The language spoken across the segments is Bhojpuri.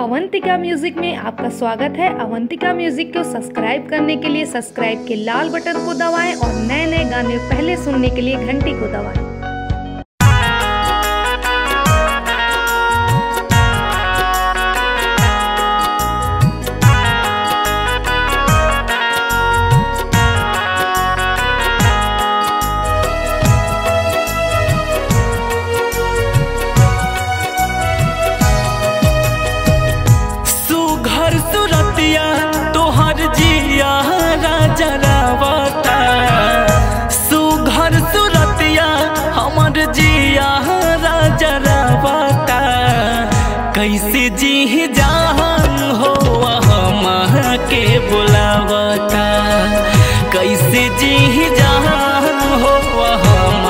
अवंतिका म्यूजिक में आपका स्वागत है। अवंतिका म्यूजिक को सब्सक्राइब करने के लिए सब्सक्राइब के लाल बटन को दबाएं और नए नए गाने पहले सुनने के लिए घंटी को दबाएं। तोहर जिया जरावता सुघर सुरतिया हमर जिया जरावता कैसे जी जान हो हम के बुलावता कैसे जी जान हो हम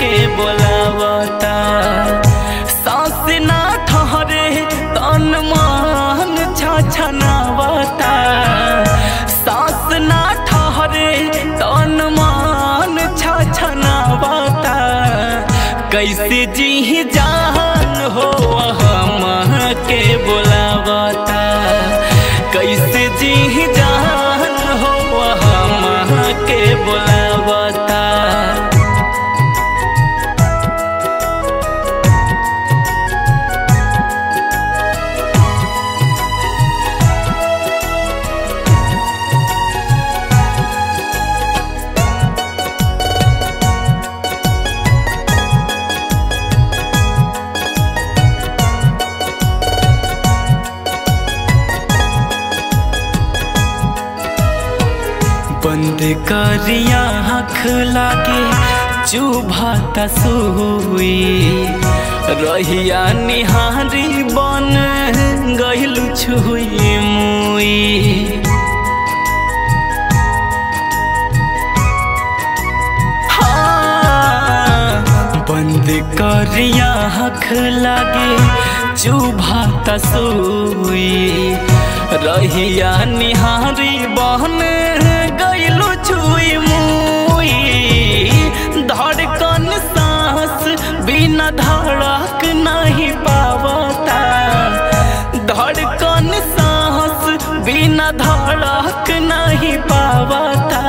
के बुलावता सांस ना ठहरे तन मन छछनावता सांस ना ठहरे तन मन छछनावता कैसे जी जान हो हम के बुलावता कैसे जी जान हो हम के बुलावता। बंद करिया आँख लागे चुभाता सुई रहिया निहारी बन गइलु छुई मुई बंद करिया आँख लागे चुभाता सुई रहिया निहारी बन गइलु छुई मुई धड़कन सांस बिना धड़क नहीं पावता धड़कन सांस बिना धड़क नहीं पावता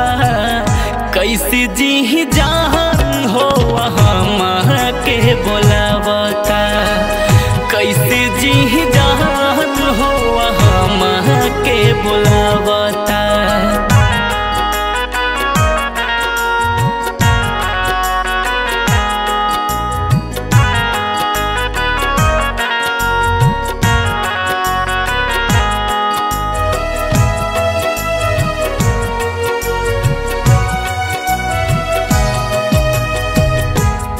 कैसे जी जान हो हम के बुलावता कैसे जी जान हो हम के बुलावता।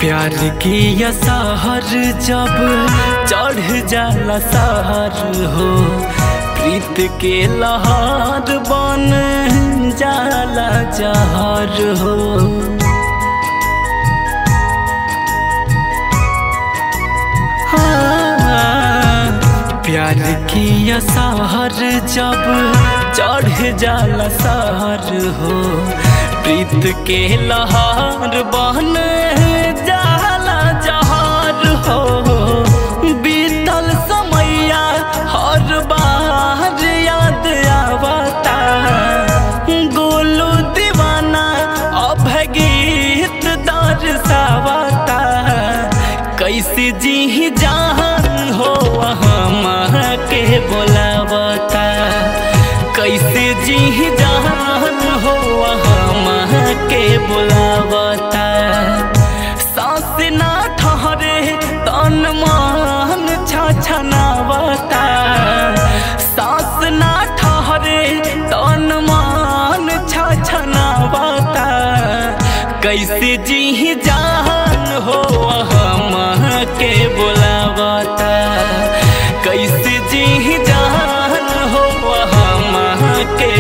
प्यार की असहर जब चढ़ जाला सहर हो प्रीत के लहर बन जाला जहर हो प्यार की असहर जब चढ़ जाला सहर हो प्रीत के लहर बन जाला जहर हो बीतल समैया हर बार याद आवता गोलू दीवाना अब गीत दर्शावता कैसे जी जान हो हम के बुलावता कैसे जी जान हो हम के बुलावता सांस ना ठहरे तन मन छछनावता सांस ना ठहरे तन मन छछनावता कैसे जी जान हो हम के बुलावता कैसे जी जान हो हम के